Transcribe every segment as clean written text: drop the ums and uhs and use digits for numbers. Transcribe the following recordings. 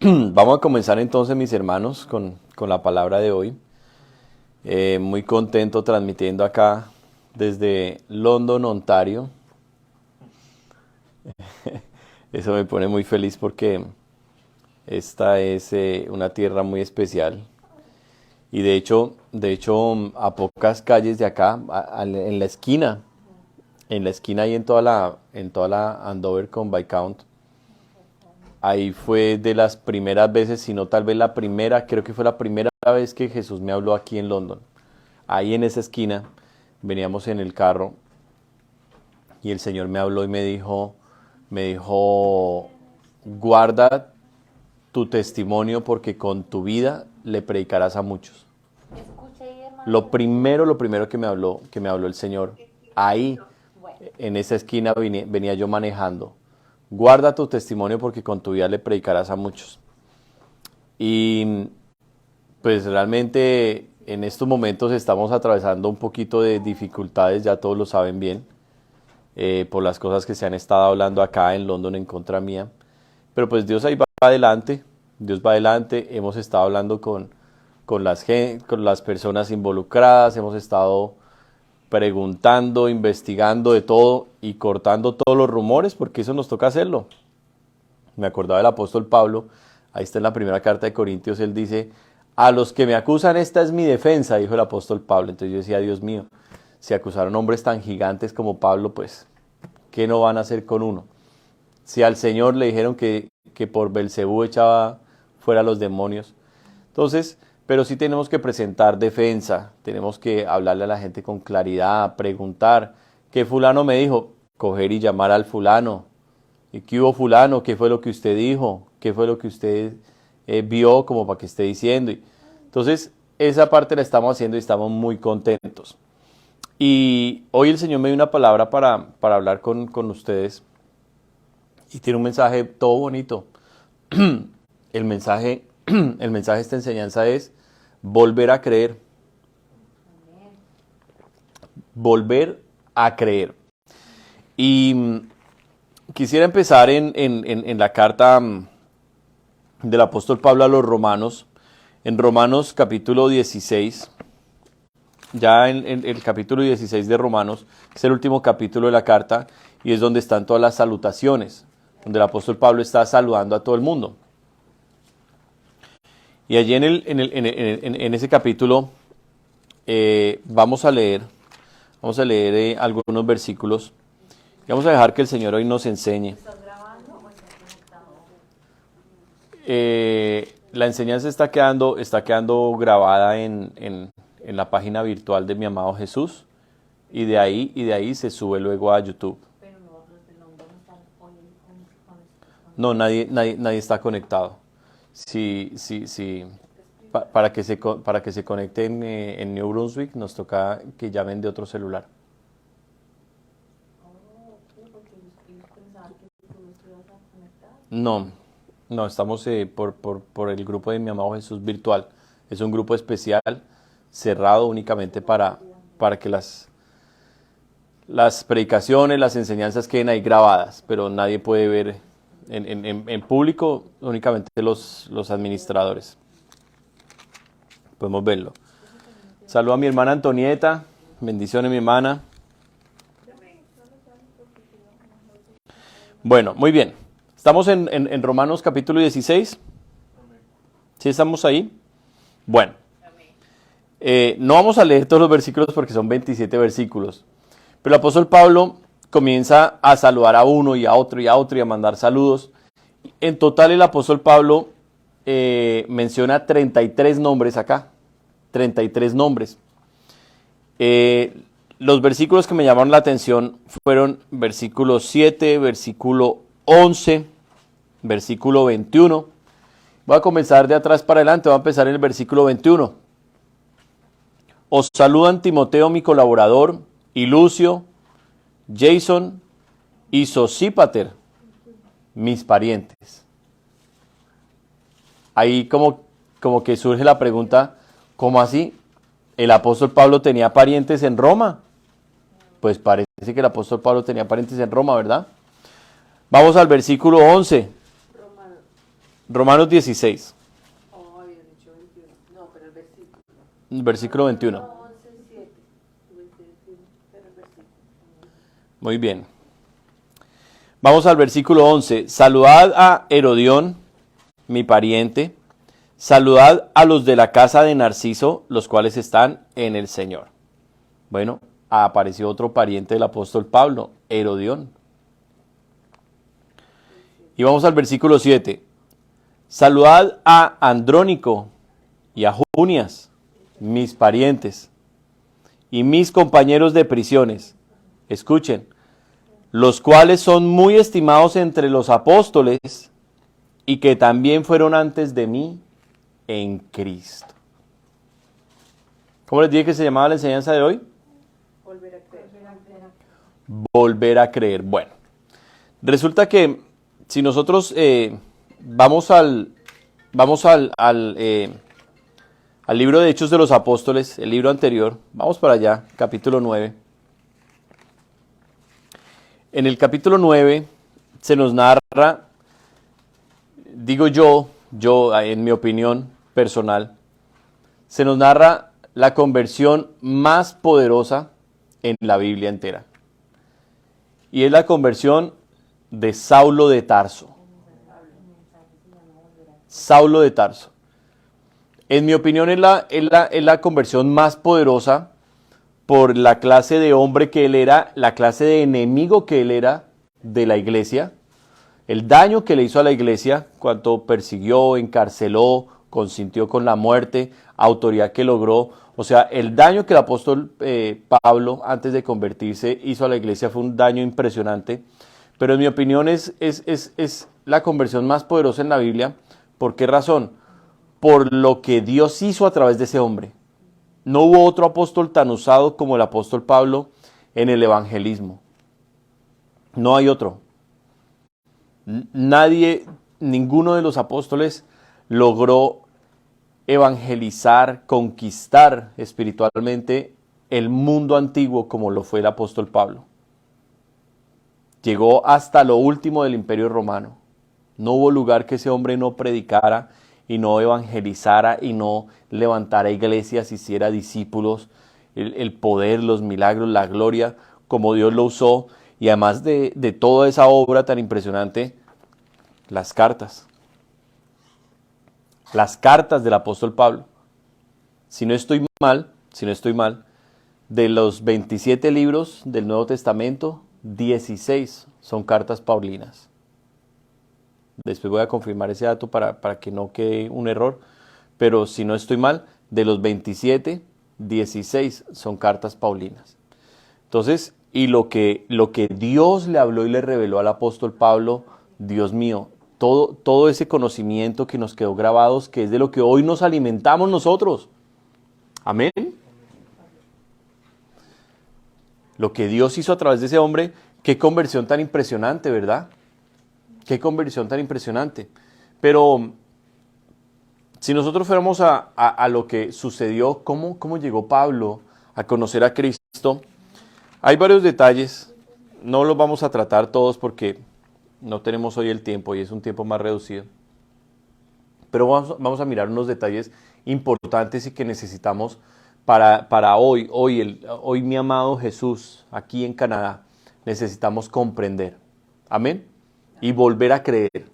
Vamos a comenzar entonces, mis hermanos, con la palabra de hoy. Muy contento transmitiendo acá desde London, Ontario. Eso me pone muy feliz porque esta es una tierra muy especial. Y de hecho, a pocas calles de acá, en la esquina y en toda la Andover con Viscount, ahí fue de las primeras veces, si no tal vez la primera, creo que fue la primera vez que Jesús me habló aquí en London. Ahí en esa esquina, veníamos en el carro y el Señor me habló y me dijo, guarda tu testimonio porque con tu vida le predicarás a muchos. Escucha ahí, hermano. Lo primero que me habló el Señor, ahí Bueno, en esa esquina venía yo manejando. Guarda tu testimonio porque con tu vida le predicarás a muchos. Y pues realmente en estos momentos estamos atravesando un poquito de dificultades, ya todos lo saben bien, por las cosas que se han estado hablando acá en London en contra mía. Pero pues Dios ahí va adelante, Dios va adelante. Hemos estado hablando con las personas involucradas, hemos estado preguntando, investigando de todo y cortando todos los rumores, porque eso nos toca hacerlo. Me acordaba del apóstol Pablo, ahí está en la primera carta de Corintios, él dice, a los que me acusan esta es mi defensa, dijo el apóstol Pablo. Entonces yo decía, Dios mío, si acusaron hombres tan gigantes como Pablo, pues, ¿qué no van a hacer con uno? Si al Señor le dijeron que por Belcebú echaba fuera a los demonios. Entonces, pero sí tenemos que presentar defensa, tenemos que hablarle a la gente con claridad, preguntar, ¿qué fulano me dijo? Coger y llamar al fulano. ¿Y qué hubo fulano? ¿Qué fue lo que usted dijo? ¿Qué fue lo que usted vio como para que esté diciendo? Entonces, esa parte la estamos haciendo y estamos muy contentos. Y hoy el Señor me dio una palabra para hablar con ustedes y tiene un mensaje todo bonito. El mensaje, el mensaje de esta enseñanza es volver a creer. Volver a creer. Y quisiera empezar en la carta del apóstol Pablo a los Romanos, en Romanos capítulo 16, ya en el capítulo 16 de Romanos, es el último capítulo de la carta y es donde están todas las salutaciones, donde el apóstol Pablo está saludando a todo el mundo. Y allí en ese capítulo vamos a leer algunos versículos y vamos a dejar que el Señor hoy nos enseñe. ¿estás grabando o estás conectado? La enseñanza está quedando grabada en la página virtual de mi amado Jesús y de ahí se sube luego a YouTube. Pero no, los de London están hoy No, nadie está conectado. Sí. Para que se conecten en New Brunswick nos toca que llamen de otro celular. Oh, ok, porque ellos pensaban que tú no estuvieras conectado. No, estamos por el grupo de mi amado Jesús virtual. Es un grupo especial, cerrado únicamente para que las predicaciones, las enseñanzas queden ahí grabadas, pero nadie puede ver en público, únicamente los administradores. Podemos verlo. Saludo a mi hermana Antonieta, bendiciones mi hermana. Bueno, muy bien. Estamos en Romanos capítulo 16. ¿Sí estamos ahí? Bueno, no vamos a leer todos los versículos porque son 27 versículos. Pero el apóstol Pablo comienza a saludar a uno y a otro y a otro y a mandar saludos. En total el apóstol Pablo menciona 33 nombres acá. 33 nombres. Los versículos que me llamaron la atención fueron versículo 7, versículo 11, versículo 21. Voy a comenzar de atrás para adelante, voy a empezar en el versículo 21. Os saludan Timoteo, mi colaborador, y Lucio, Jason y Sosípater, mis parientes. Ahí como que surge la pregunta, ¿cómo así? ¿El apóstol Pablo tenía parientes en Roma? Pues parece que el apóstol Pablo tenía parientes en Roma, ¿verdad? Vamos al versículo 11. Romanos 16, Oh, había dicho 21. No, pero el versículo. versículo 21. 11:7. Pero el versículo. Muy bien. Vamos al versículo 11. Saludad a Herodión, mi pariente. Saludad a los de la casa de Narciso, los cuales están en el Señor. Bueno, apareció otro pariente del apóstol Pablo, Herodión. Y vamos al versículo 7. Saludad a Andrónico y a Junias, mis parientes, y mis compañeros de prisiones. Escuchen, los cuales son muy estimados entre los apóstoles y que también fueron antes de mí en Cristo. ¿Cómo les dije que se llamaba la enseñanza de hoy? Volver a creer. Volver a creer. Bueno, resulta que si nosotros vamos al libro de Hechos de los Apóstoles, el libro anterior, vamos para allá, capítulo 9. En el capítulo 9 se nos narra, digo yo en mi opinión personal, se nos narra la conversión más poderosa en la Biblia entera. Y es la conversión de Saulo de Tarso. Saulo de Tarso. En mi opinión es la conversión más poderosa por la clase de hombre que él era, la clase de enemigo que él era de la iglesia, el daño que le hizo a la iglesia, cuanto persiguió, encarceló, consintió con la muerte, autoridad que logró. O sea, el daño que el apóstol Pablo, antes de convertirse, hizo a la iglesia fue un daño impresionante. Pero en mi opinión es la conversión más poderosa en la Biblia. ¿Por qué razón? Por lo que Dios hizo a través de ese hombre. No hubo otro apóstol tan usado como el apóstol Pablo en el evangelismo. No hay otro. Ninguno de los apóstoles logró evangelizar, conquistar espiritualmente el mundo antiguo como lo fue el apóstol Pablo. Llegó hasta lo último del Imperio Romano. No hubo lugar que ese hombre no predicara y no evangelizara y no levantara iglesias, hiciera discípulos, el poder, los milagros, la gloria, como Dios lo usó. Y además de toda esa obra tan impresionante, las cartas del apóstol Pablo. Si no estoy mal, de los 27 libros del Nuevo Testamento, 16 son cartas paulinas. Después voy a confirmar ese dato para que no quede un error, pero si no estoy mal, de los 27, 16 son cartas paulinas. Entonces, y lo que Dios le habló y le reveló al apóstol Pablo, Dios mío, todo ese conocimiento que nos quedó grabados, que es de lo que hoy nos alimentamos nosotros. Amén. Lo que Dios hizo a través de ese hombre, qué conversión tan impresionante, ¿verdad? Qué conversión tan impresionante. Pero si nosotros fuéramos a lo que sucedió, cómo llegó Pablo a conocer a Cristo, hay varios detalles. No los vamos a tratar todos porque no tenemos hoy el tiempo y es un tiempo más reducido. Pero vamos a mirar unos detalles importantes y que necesitamos para hoy mi amado Jesús, aquí en Canadá, necesitamos comprender. Amén. Y volver a creer.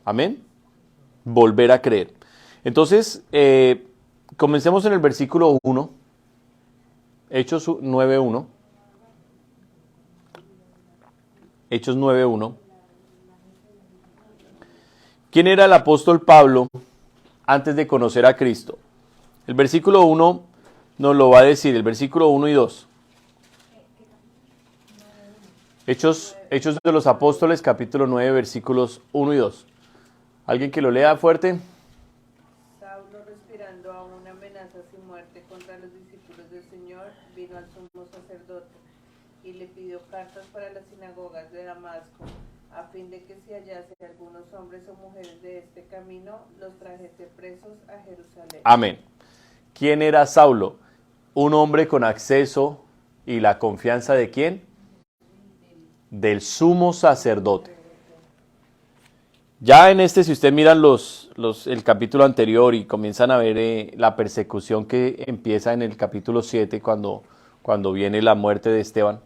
Amén. Volver a creer. Entonces, comencemos en el versículo 1. Hechos 9.1. Hechos 9.1. ¿Quién era el apóstol Pablo antes de conocer a Cristo? El versículo 1 nos lo va a decir, el versículo 1 y 2. Hechos de los Apóstoles, capítulo 9, versículos 1 y 2. ¿Alguien que lo lea fuerte? Saulo, respirando aún amenazas y muerte contra los discípulos del Señor, vino al sumo sacerdote y le pidió cartas para las sinagogas de Damasco, a fin de que si hallase algunos hombres o mujeres de este camino, los trajese presos a Jerusalén. Amén. ¿Quién era Saulo? Un hombre con acceso y la confianza ¿de quién? Del sumo sacerdote. Ya en este, si ustedes miran el capítulo anterior y comienzan a ver la persecución que empieza en el capítulo 7 cuando viene la muerte de Esteban,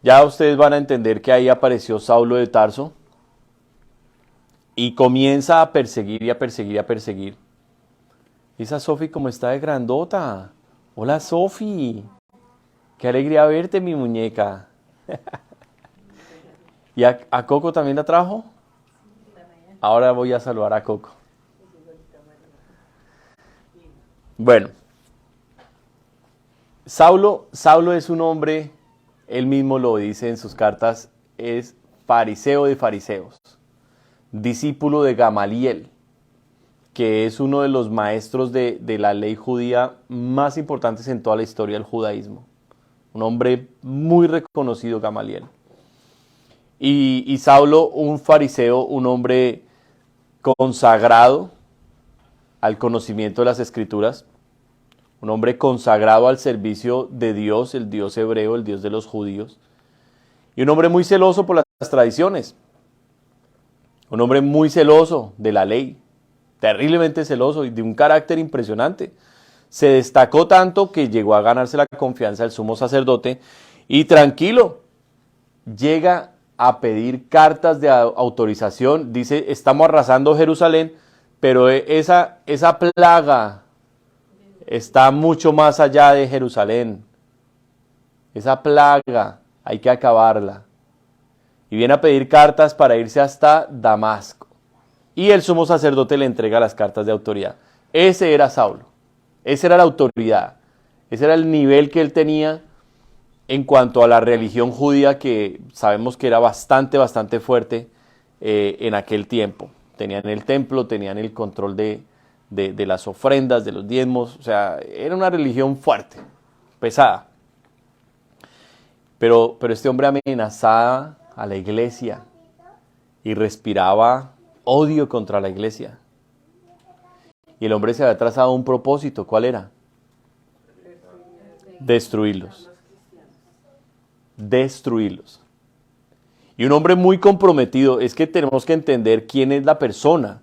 ya ustedes van a entender que ahí apareció Saulo de Tarso y comienza a perseguir y a perseguir y a perseguir. Esa Sofi como está de grandota. Hola Sofi, qué alegría verte mi muñeca. ¿Y a Coco también la trajo? Ahora voy a saludar a Coco. Bueno, Saulo es un hombre, él mismo lo dice en sus cartas, es fariseo de fariseos, discípulo de Gamaliel, que es uno de los maestros de la ley judía más importantes en toda la historia del judaísmo. Un hombre muy reconocido, Gamaliel. Y Saulo, un fariseo, un hombre consagrado al conocimiento de las Escrituras, un hombre consagrado al servicio de Dios, el Dios hebreo, el Dios de los judíos, y un hombre muy celoso por las tradiciones, un hombre muy celoso de la ley, terriblemente celoso y de un carácter impresionante. Se destacó tanto que llegó a ganarse la confianza del sumo sacerdote y tranquilo, llega a pedir cartas de autorización, dice, estamos arrasando Jerusalén, pero esa plaga está mucho más allá de Jerusalén. Esa plaga hay que acabarla. Y viene a pedir cartas para irse hasta Damasco. Y el sumo sacerdote le entrega las cartas de autoridad. Ese era Saulo. Esa era la autoridad. Ese era el nivel que él tenía en cuanto a la religión judía, que sabemos que era bastante fuerte en aquel tiempo. Tenían el templo, tenían el control de las ofrendas, de los diezmos. O sea, era una religión fuerte, pesada. Pero este hombre amenazaba a la iglesia y respiraba odio contra la iglesia. Y el hombre se había trazado un propósito. ¿Cuál era? Destruirlos. Destruirlos. Y un hombre muy comprometido. Es que tenemos que entender quién es la persona.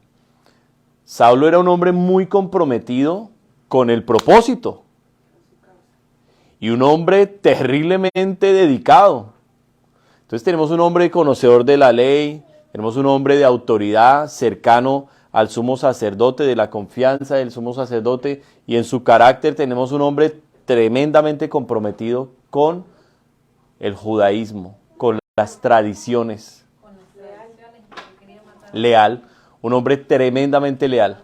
Saulo era un hombre muy comprometido con el propósito. Y un hombre terriblemente dedicado. Entonces tenemos un hombre conocedor de la ley, tenemos un hombre de autoridad, cercano al sumo sacerdote, de la confianza del sumo sacerdote, y en su carácter tenemos un hombre tremendamente comprometido con el judaísmo, con las tradiciones. Leal, un hombre tremendamente leal,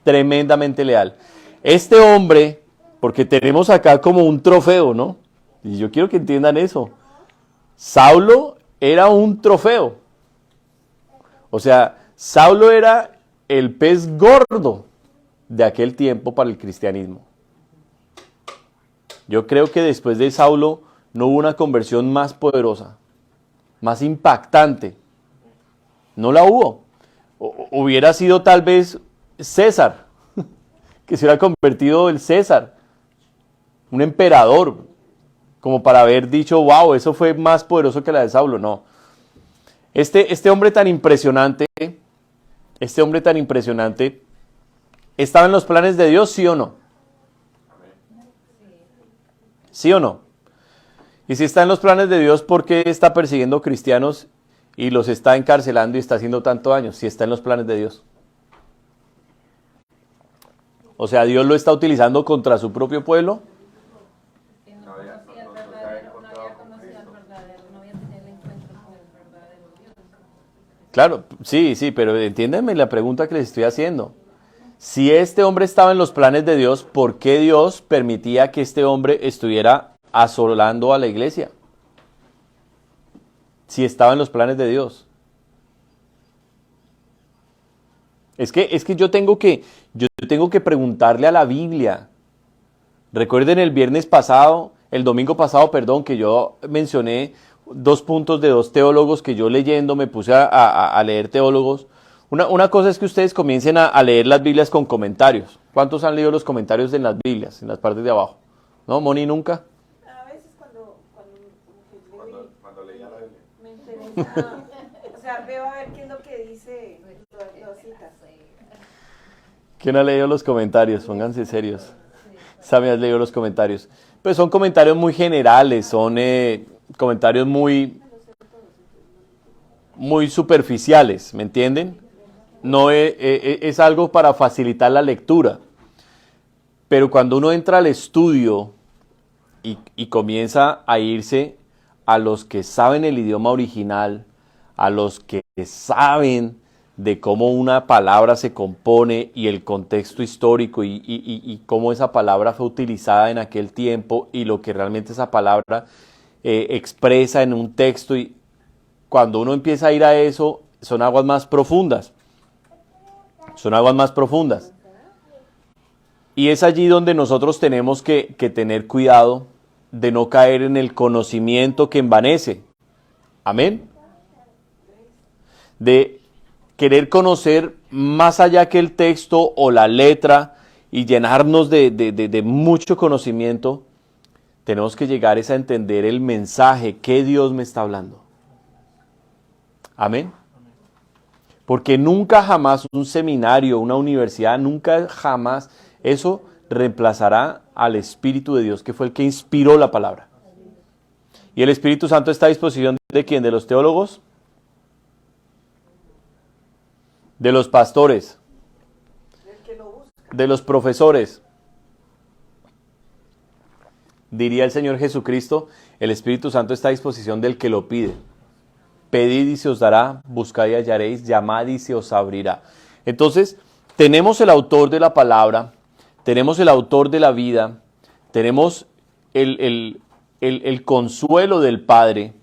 tremendamente leal. Este hombre, porque tenemos acá como un trofeo, ¿no? Y yo quiero que entiendan eso. Saulo era un trofeo. O sea, Saulo era el pez gordo de aquel tiempo para el cristianismo. Yo creo que después de Saulo no hubo una conversión más poderosa, más impactante. No la hubo. Hubiera sido tal vez César, que se hubiera convertido el César, un emperador, como para haber dicho, wow, eso fue más poderoso que la de Saulo. No. Este hombre tan impresionante, ¿estaba en los planes de Dios, sí o no? ¿Sí o no? Y si está en los planes de Dios, ¿por qué está persiguiendo cristianos y los está encarcelando y está haciendo tanto daño? Si está en los planes de Dios. O sea, Dios lo está utilizando contra su propio pueblo. Claro, sí, pero entiéndanme la pregunta que les estoy haciendo. Si este hombre estaba en los planes de Dios, ¿por qué Dios permitía que este hombre estuviera asolando a la iglesia? Si estaba en los planes de Dios. Es que yo tengo que preguntarle a la Biblia. Recuerden el domingo pasado, que yo mencioné 2 puntos de 2 teólogos que yo leyendo me puse a leer teólogos. Una cosa es que ustedes comiencen a leer las Biblias con comentarios. ¿Cuántos han leído los comentarios en las Biblias, en las partes de abajo? ¿No, Moni, nunca? A veces cuando leía la Biblia me interesa, o sea, veo a ver qué es lo que dice ¿Quién ha leído los comentarios? Pónganse serios. ¿Sabe, has leído los comentarios? Pues son comentarios muy generales, son comentarios muy superficiales, ¿me entienden? No es algo para facilitar la lectura. Pero cuando uno entra al estudio y comienza a irse a los que saben el idioma original, a los que saben de cómo una palabra se compone y el contexto histórico y cómo esa palabra fue utilizada en aquel tiempo y lo que realmente esa palabra expresa en un texto, y cuando uno empieza a ir a eso, son aguas más profundas. Son aguas más profundas. Y es allí donde nosotros tenemos que tener cuidado de no caer en el conocimiento que envanece. Amén. De querer conocer más allá que el texto o la letra y llenarnos de mucho conocimiento, tenemos que llegar a entender el mensaje que Dios me está hablando. Amén. Porque nunca jamás un seminario, una universidad, nunca jamás eso reemplazará al Espíritu de Dios, que fue el que inspiró la palabra. ¿Y el Espíritu Santo está a disposición de quién? ¿De los teólogos? ¿De los pastores? ¿De los profesores? Diría el Señor Jesucristo, el Espíritu Santo está a disposición del que lo pide. Pedid y se os dará, buscad y hallaréis, llamad y se os abrirá. Entonces, tenemos el autor de la palabra, tenemos el autor de la vida, tenemos el consuelo del Padre,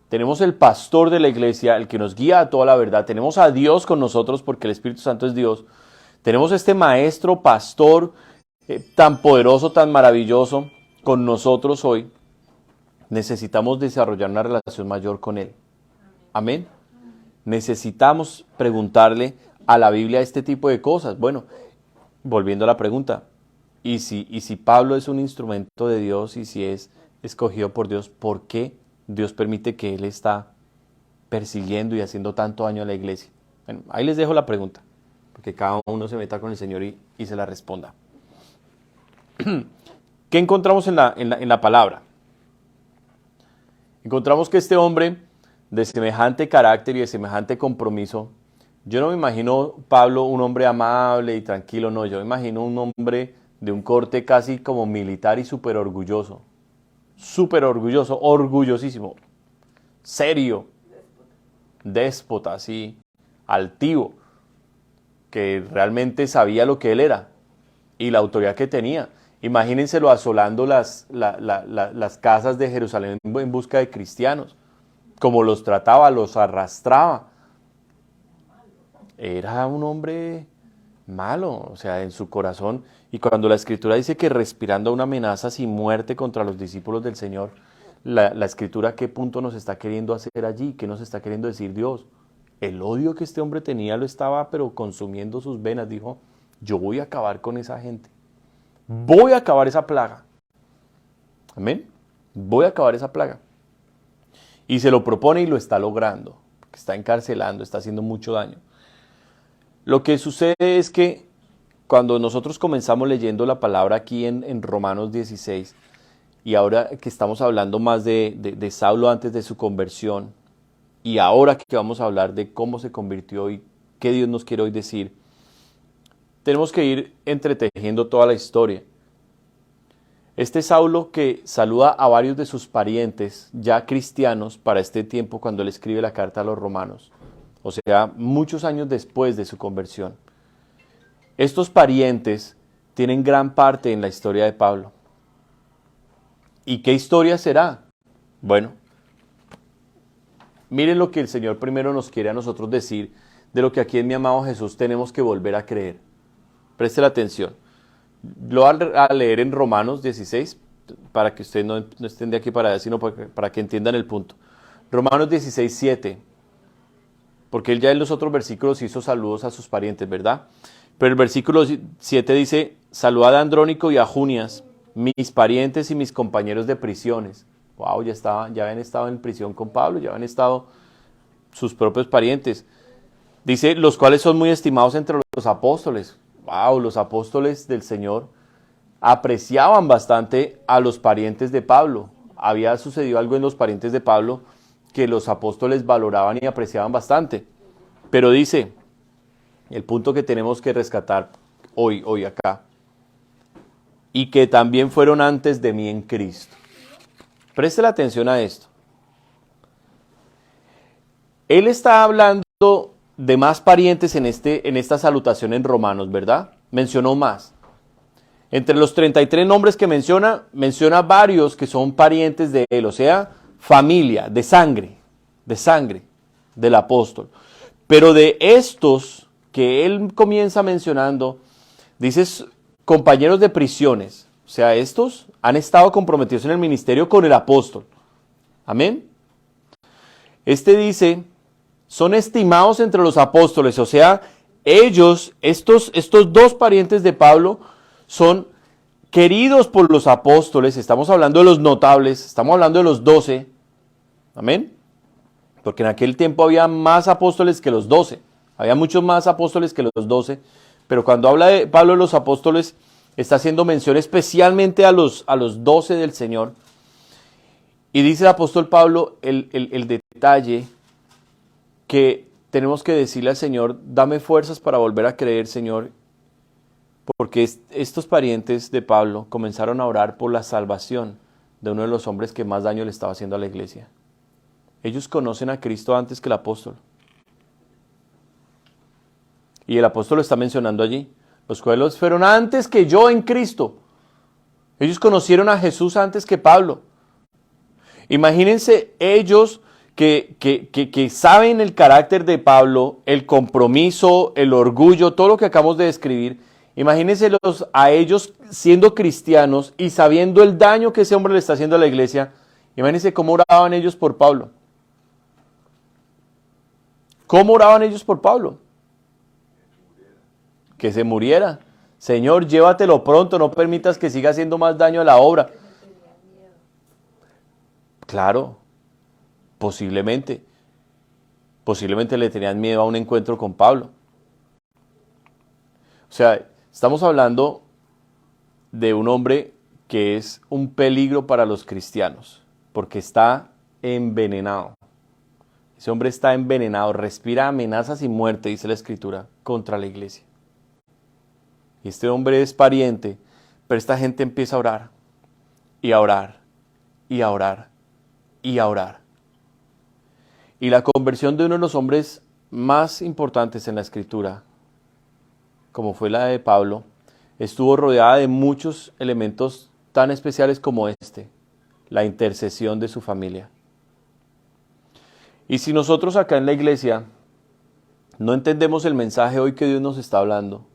tenemos el pastor de la iglesia, el que nos guía a toda la verdad, tenemos a Dios con nosotros porque el Espíritu Santo es Dios, tenemos este maestro, pastor, tan poderoso, tan maravilloso con nosotros hoy. Necesitamos desarrollar una relación mayor con Él. Amén. Necesitamos preguntarle a la Biblia este tipo de cosas. Bueno, volviendo a la pregunta, ¿y si Pablo es un instrumento de Dios y si es escogido por Dios, por qué Dios permite que él está persiguiendo y haciendo tanto daño a la iglesia? Bueno, ahí les dejo la pregunta, porque cada uno se meta con el Señor y se la responda. ¿Qué encontramos en la palabra? Encontramos que este hombre de semejante carácter y de semejante compromiso, yo no me imagino Pablo un hombre amable y tranquilo, no, yo me imagino un hombre de un corte casi como militar y súper orgulloso, orgullosísimo, serio, déspota, así, altivo, que realmente sabía lo que él era y la autoridad que tenía. Imagínenselo asolando las casas de Jerusalén en busca de cristianos, como los trataba, los arrastraba. Era un hombre malo, o sea, en su corazón. Y cuando la Escritura dice que respirando una amenaza sin muerte contra los discípulos del Señor, la Escritura, ¿qué punto nos está queriendo hacer allí? ¿Qué nos está queriendo decir Dios? El odio que este hombre tenía lo estaba, pero consumiendo sus venas. Dijo, yo voy a acabar con esa gente. Voy a acabar esa plaga. Amén. Voy a acabar esa plaga. Y se lo propone y lo está logrando. Está encarcelando, está haciendo mucho daño. Lo que sucede es que cuando nosotros comenzamos leyendo la palabra aquí en Romanos 16, y ahora que estamos hablando más de Saulo antes de su conversión, y ahora que vamos a hablar de cómo se convirtió y qué Dios nos quiere hoy decir, tenemos que ir entretejiendo toda la historia. Este Saulo que saluda a varios de sus parientes ya cristianos para este tiempo cuando él escribe la carta a los romanos, o sea, muchos años después de su conversión. Estos parientes tienen gran parte en la historia de Pablo. ¿Y qué historia será? Bueno, miren lo que el Señor primero nos quiere a nosotros decir de lo que aquí en mi amado Jesús tenemos que volver a creer. Preste la atención. Lo voy a leer en Romanos 16, para que ustedes no estén de aquí para allá, sino para que entiendan el punto. Romanos 16, 7. Porque él ya en los otros versículos hizo saludos a sus parientes, ¿verdad? Pero el versículo 7 dice, saludad a Andrónico y a Junias, mis parientes y mis compañeros de prisiones. Wow, ya habían estado en prisión con Pablo, ya habían estado sus propios parientes. Dice, los cuales son muy estimados entre los apóstoles. wow, los apóstoles del Señor apreciaban bastante a los parientes de Pablo. Había sucedido algo en los parientes de Pablo que los apóstoles valoraban y apreciaban bastante. Pero dice, el punto que tenemos que rescatar hoy acá, y que también fueron antes de mí en Cristo. Preste la atención a esto. Él está hablando de más parientes en esta salutación en Romanos, ¿verdad? Mencionó más. Entre los 33 nombres que menciona varios que son parientes de él, o sea, familia, de sangre del apóstol. Pero de estos que él comienza mencionando, dice compañeros de prisiones. O sea, estos han estado comprometidos en el ministerio con el apóstol. Amén. Dice, son estimados entre los apóstoles, o sea, ellos, estos dos parientes de Pablo, son queridos por los apóstoles. Estamos hablando de los notables, estamos hablando de los 12, amén, porque en aquel tiempo había más apóstoles que los 12, había muchos más apóstoles que los 12, pero cuando habla de Pablo de los apóstoles, está haciendo mención especialmente a los 12 del Señor, y dice el apóstol Pablo el detalle que tenemos que decirle al Señor, dame fuerzas para volver a creer, Señor, porque estos parientes de Pablo comenzaron a orar por la salvación de uno de los hombres que más daño le estaba haciendo a la iglesia. Ellos conocen a Cristo antes que el apóstol. Y el apóstol lo está mencionando allí. Los cuales fueron antes que yo en Cristo. Ellos conocieron a Jesús antes que Pablo. Imagínense ellos que saben el carácter de Pablo, el compromiso, el orgullo, todo lo que acabamos de describir. Imagínense a ellos siendo cristianos y sabiendo el daño que ese hombre le está haciendo a la iglesia. Imagínense cómo oraban ellos por Pablo. ¿Cómo oraban ellos por Pablo? Que se muriera. Señor, llévatelo pronto, no permitas que siga haciendo más daño a la obra. Claro, posiblemente le tenían miedo a un encuentro con Pablo. O sea, estamos hablando de un hombre que es un peligro para los cristianos, porque está envenenado. Ese hombre está envenenado, respira amenazas y muerte, dice la Escritura, contra la iglesia. Y este hombre es pariente, pero esta gente empieza a orar, y a orar, y a orar, y a orar. Y la conversión de uno de los hombres más importantes en la Escritura, como fue la de Pablo, estuvo rodeada de muchos elementos tan especiales como la intercesión de su familia. Y si nosotros acá en la iglesia no entendemos el mensaje hoy que Dios nos está hablando,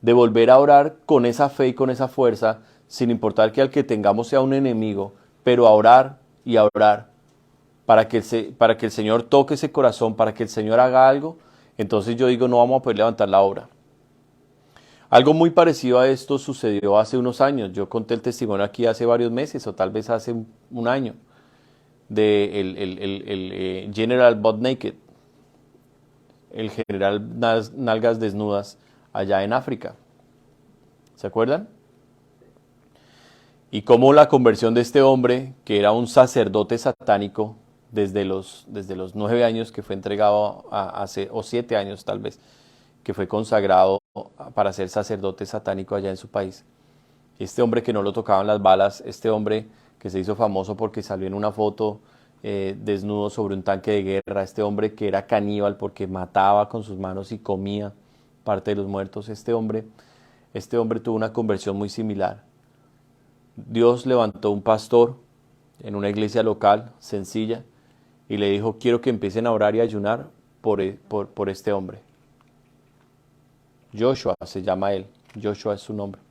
de volver a orar con esa fe y con esa fuerza, sin importar que al que tengamos sea un enemigo, pero a orar y a orar, para que el Señor toque ese corazón, para que el Señor haga algo, entonces yo digo, no vamos a poder levantar la obra. Algo muy parecido a esto sucedió hace unos años. Yo conté el testimonio aquí hace varios meses, o tal vez hace un año, de el General Butt Naked, el general Nalgas Desnudas, allá en África. ¿Se acuerdan? Y cómo la conversión de este hombre, que era un sacerdote satánico, desde los 9 años que fue entregado o 7 años tal vez, que fue consagrado para ser sacerdote satánico allá en su país. Este hombre que no lo tocaban las balas, este hombre que se hizo famoso porque salió en una foto desnudo sobre un tanque de guerra, este hombre que era caníbal porque mataba con sus manos y comía parte de los muertos, este hombre tuvo una conversión muy similar. Dios levantó un pastor en una iglesia local, sencilla, y le dijo, quiero que empiecen a orar y ayunar por este hombre. Joshua se llama él, Joshua es su nombre.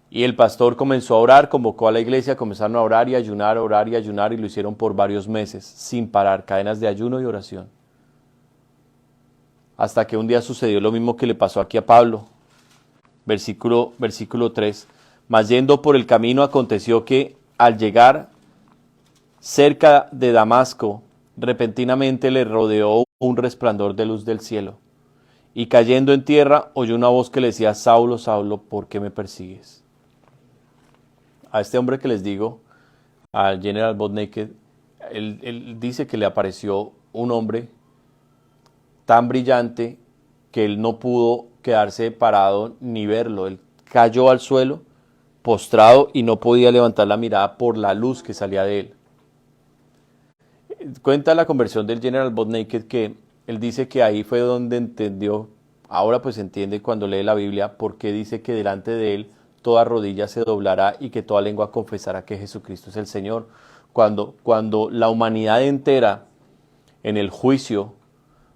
Y el pastor comenzó a orar, convocó a la iglesia, comenzaron a orar y ayunar, y lo hicieron por varios meses, sin parar, cadenas de ayuno y oración. Hasta que un día sucedió lo mismo que le pasó aquí a Pablo. Versículo 3. Mas yendo por el camino aconteció que al llegar cerca de Damasco, repentinamente le rodeó un resplandor de luz del cielo. y cayendo en tierra oyó una voz que le decía, Saulo, Saulo, ¿por qué me persigues? A este hombre que les digo, al General Butt Naked, él dice que le apareció un hombre tan brillante que él no pudo quedarse parado ni verlo. Él cayó al suelo, postrado, y no podía levantar la mirada por la luz que salía de él. Cuenta la conversión del General Butt Naked que él dice que ahí fue donde entendió, ahora pues entiende cuando lee la Biblia, porque dice que delante de él toda rodilla se doblará y que toda lengua confesará que Jesucristo es el Señor. Cuando la humanidad entera en el juicio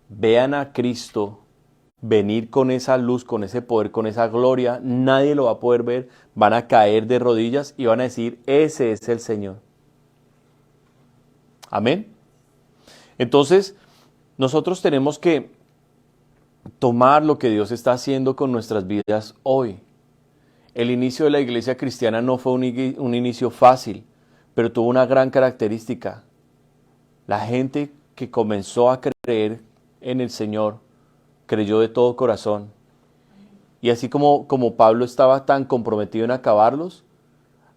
vean a Cristo venir con esa luz, con ese poder, con esa gloria, nadie lo va a poder ver, van a caer de rodillas y van a decir, ese es el Señor. Amén. Entonces, nosotros tenemos que tomar lo que Dios está haciendo con nuestras vidas hoy. El inicio de la iglesia cristiana no fue un inicio fácil, pero tuvo una gran característica. La gente que comenzó a creer en el Señor, creyó de todo corazón. Y así como Pablo estaba tan comprometido en acabarlos,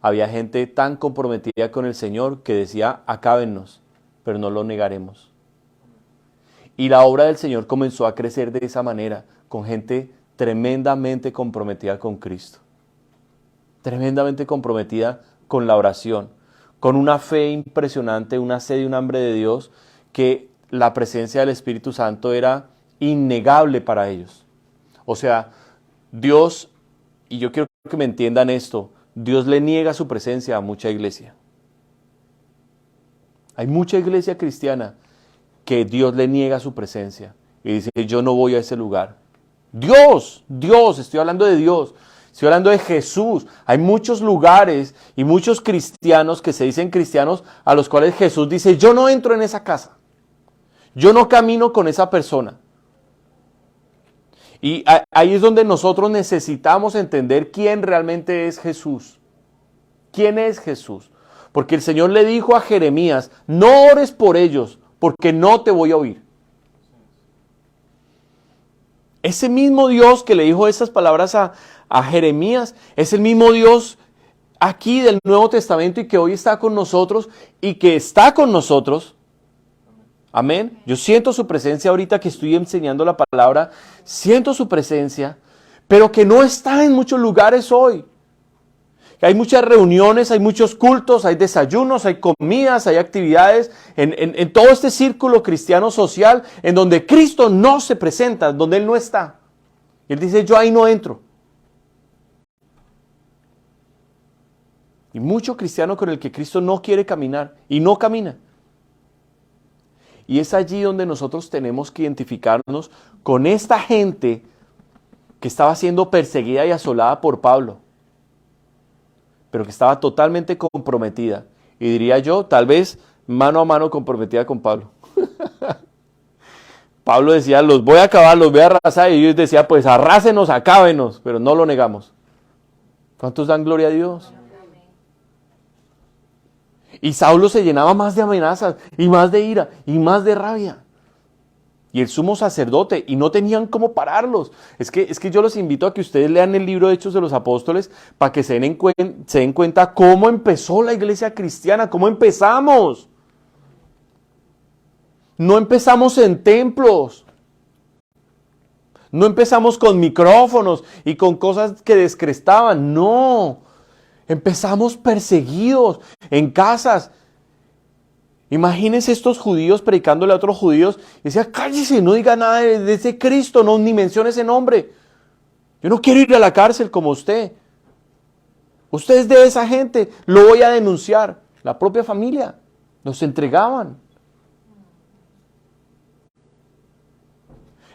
había gente tan comprometida con el Señor que decía, acábennos, pero no lo negaremos. Y la obra del Señor comenzó a crecer de esa manera, con gente tremendamente comprometida con Cristo. Tremendamente comprometida con la oración, con una fe impresionante, una sed y un hambre de Dios, que la presencia del Espíritu Santo era innegable para ellos. O sea, Dios, y yo quiero que me entiendan esto, Dios le niega su presencia a mucha iglesia. Hay mucha iglesia cristiana que Dios le niega su presencia y dice, yo no voy a ese lugar. Dios, estoy hablando de Dios, estoy hablando de Jesús. Hay muchos lugares y muchos cristianos que se dicen cristianos a los cuales Jesús dice, yo no entro en esa casa, yo no camino con esa persona. Y ahí es donde nosotros necesitamos entender quién realmente es Jesús. ¿Quién es Jesús? Porque el Señor le dijo a Jeremías, no ores por ellos, porque no te voy a oír. Ese mismo Dios que le dijo esas palabras a Jeremías, es el mismo Dios aquí del Nuevo Testamento y que hoy está con nosotros y que está con nosotros. Amén. Yo siento su presencia ahorita que estoy enseñando la palabra, siento su presencia, pero que no está en muchos lugares hoy. Hay muchas reuniones, hay muchos cultos, hay desayunos, hay comidas, hay actividades en todo este círculo cristiano social en donde Cristo no se presenta, donde Él no está. Y Él dice, yo ahí no entro. Y mucho cristiano con el que Cristo no quiere caminar y no camina. Y es allí donde nosotros tenemos que identificarnos con esta gente que estaba siendo perseguida y asolada por Pablo, pero que estaba totalmente comprometida. Y diría yo, tal vez mano a mano comprometida con Pablo. Pablo decía, los voy a acabar, los voy a arrasar. Y ellos decían, pues arrásenos, acábenos, pero no lo negamos. ¿Cuántos dan gloria a Dios? Y Saulo se llenaba más de amenazas, y más de ira, y más de rabia. Y el sumo sacerdote, y no tenían cómo pararlos. Es que yo los invito a que ustedes lean el libro de Hechos de los Apóstoles para que se den cuenta cómo empezó la iglesia cristiana, cómo empezamos. No empezamos en templos. No empezamos con micrófonos y con cosas que descrestaban. No. Empezamos perseguidos en casas. Imagínense estos judíos predicándole a otros judíos. Y decía, cállese, no diga nada de ese Cristo, no, ni mencione ese nombre. Yo no quiero ir a la cárcel como usted. Usted es de esa gente, lo voy a denunciar. La propia familia, nos entregaban.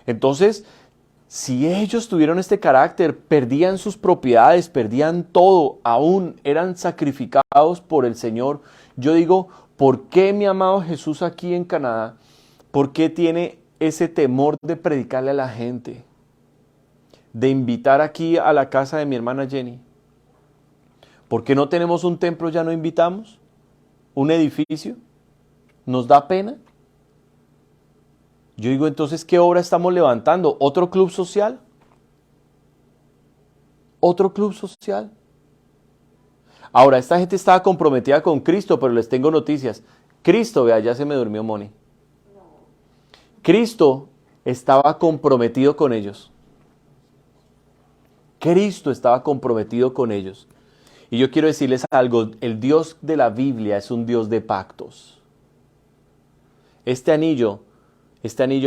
Entonces, si ellos tuvieron este carácter, perdían sus propiedades, perdían todo, aún eran sacrificados por el Señor. Yo digo, ¿por qué mi amado Jesús aquí en Canadá? ¿Por qué tiene ese temor de predicarle a la gente? De invitar aquí a la casa de mi hermana Jenny. ¿Por qué no tenemos un templo, ya no invitamos? ¿Un edificio? ¿Nos da pena? Yo digo, entonces, ¿qué obra estamos levantando? ¿Otro club social? ¿Otro club social? Ahora, esta gente estaba comprometida con Cristo, pero les tengo noticias. Cristo, vea, ya se me durmió Moni. Cristo estaba comprometido con ellos. Cristo estaba comprometido con ellos. Y yo quiero decirles algo, el Dios de la Biblia es un Dios de pactos. Este anillo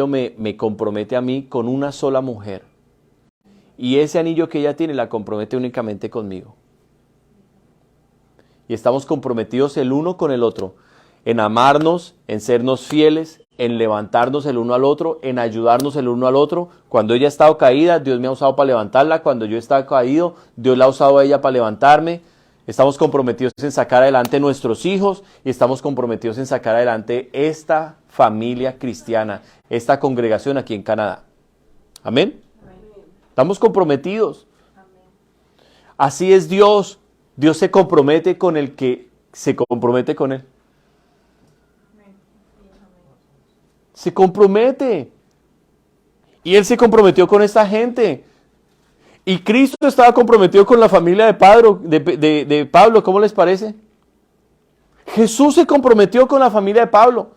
me compromete a mí con una sola mujer. Y ese anillo que ella tiene la compromete únicamente conmigo. Y estamos comprometidos el uno con el otro, en amarnos, en sernos fieles, en levantarnos el uno al otro, en ayudarnos el uno al otro. Cuando ella ha estado caída, Dios me ha usado para levantarla. Cuando yo he estado caído, Dios la ha usado a ella para levantarme. Estamos comprometidos en sacar adelante nuestros hijos y estamos comprometidos en sacar adelante esta familia cristiana, esta congregación aquí en Canadá. Amén. Estamos comprometidos. Así es Dios. Dios se compromete con el que se compromete con Él. Se compromete. Y Él se comprometió con esta gente. Y Cristo estaba comprometido con la familia de Pablo. ¿Cómo les parece? Jesús se comprometió con la familia de Pablo.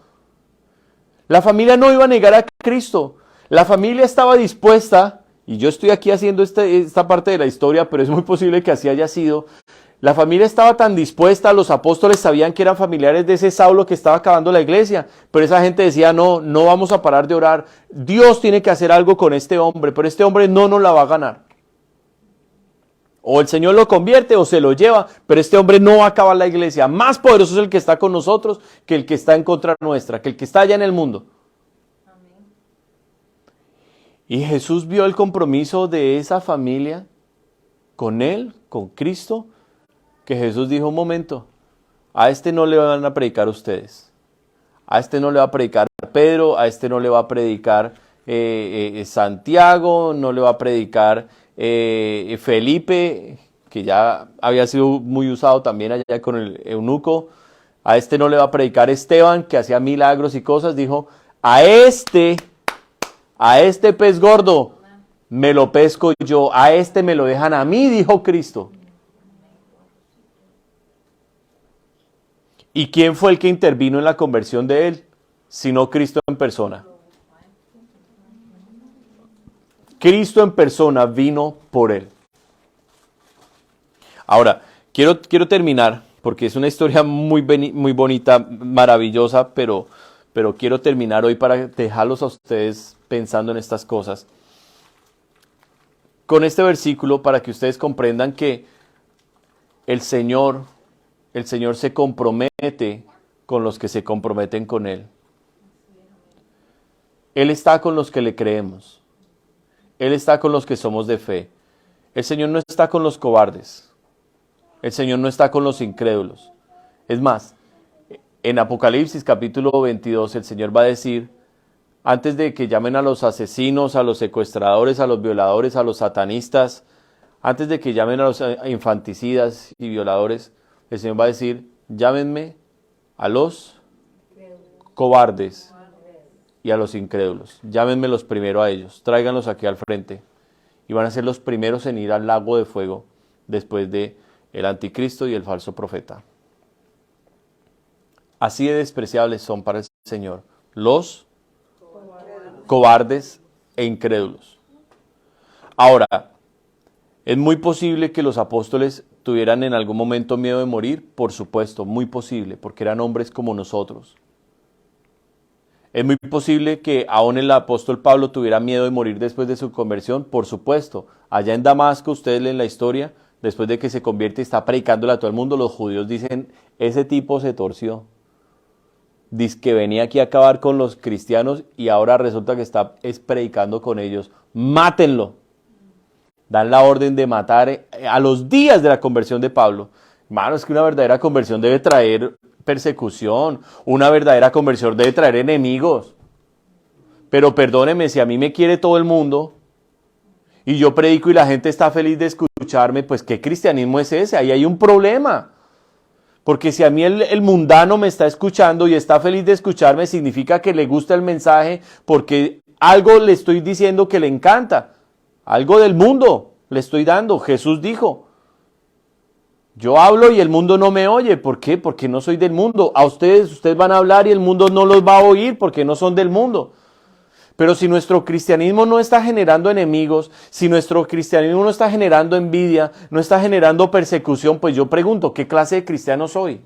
La familia no iba a negar a Cristo. La familia estaba dispuesta, y yo estoy aquí haciendo esta parte de la historia, pero es muy posible que así haya sido. La familia estaba tan dispuesta, los apóstoles sabían que eran familiares de ese Saulo que estaba acabando la iglesia, pero esa gente decía, no vamos a parar de orar, Dios tiene que hacer algo con este hombre, pero este hombre no nos la va a ganar. O el Señor lo convierte o se lo lleva, pero este hombre no va a acabar la iglesia. Más poderoso es el que está con nosotros que el que está en contra nuestra, que el que está allá en el mundo. Amén. Y Jesús vio el compromiso de esa familia con Él, con Cristo, que Jesús dijo, un momento, a este no le van a predicar ustedes, a este no le va a predicar Pedro, a este no le va a predicar Santiago, no le va a predicar Felipe, que ya había sido muy usado también allá con el eunuco, a este no le va a predicar Esteban, que hacía milagros y cosas, dijo, a este pez gordo me lo pesco yo, a este me lo dejan a mí, dijo Cristo. ¿Y quién fue el que intervino en la conversión de él? Sino Cristo en persona. Cristo en persona vino por él. Ahora, quiero terminar, porque es una historia muy bonita, maravillosa, pero quiero terminar hoy para dejarlos a ustedes pensando en estas cosas. Con este versículo, para que ustedes comprendan que el Señor se compromete con los que se comprometen con Él. Él está con los que le creemos. Él está con los que somos de fe. El Señor no está con los cobardes. El Señor no está con los incrédulos. Es más, en Apocalipsis capítulo 22 el Señor va a decir, antes de que llamen a los asesinos, a los secuestradores, a los violadores, a los satanistas, antes de que llamen a los infanticidas y violadores, el Señor va a decir, llámenme a los cobardes y a los incrédulos. Llámenmelos primero a ellos, tráiganlos aquí al frente. Y van a ser los primeros en ir al lago de fuego después de el anticristo y el falso profeta. Así de despreciables son para el Señor los cobardes e incrédulos. Ahora, ¿es muy posible que los apóstoles tuvieran en algún momento miedo de morir? Por supuesto, muy posible, porque eran hombres como nosotros. ¿Es muy posible que aún el apóstol Pablo tuviera miedo de morir después de su conversión? Por supuesto. Allá en Damasco, ustedes leen la historia, después de que se convierte y está predicándole a todo el mundo, los judíos dicen, ese tipo se torció. Dice que venía aquí a acabar con los cristianos y ahora resulta que está predicando con ellos. ¡Mátenlo! Dan la orden de matar a los días de la conversión de Pablo. Hermano, es que una verdadera conversión debe traer persecución. Una verdadera conversión debe traer enemigos. Pero perdóneme, si a mí me quiere todo el mundo y yo predico y la gente está feliz de escucharme, pues ¿qué cristianismo es ese? Ahí hay un problema. Porque si a mí el mundano me está escuchando y está feliz de escucharme, significa que le gusta el mensaje porque algo le estoy diciendo que le encanta. Algo del mundo le estoy dando. Jesús dijo, yo hablo y el mundo no me oye. ¿Por qué? Porque no soy del mundo. A ustedes van a hablar y el mundo no los va a oír porque no son del mundo. Pero si nuestro cristianismo no está generando enemigos, si nuestro cristianismo no está generando envidia, no está generando persecución, pues yo pregunto, ¿qué clase de cristiano soy?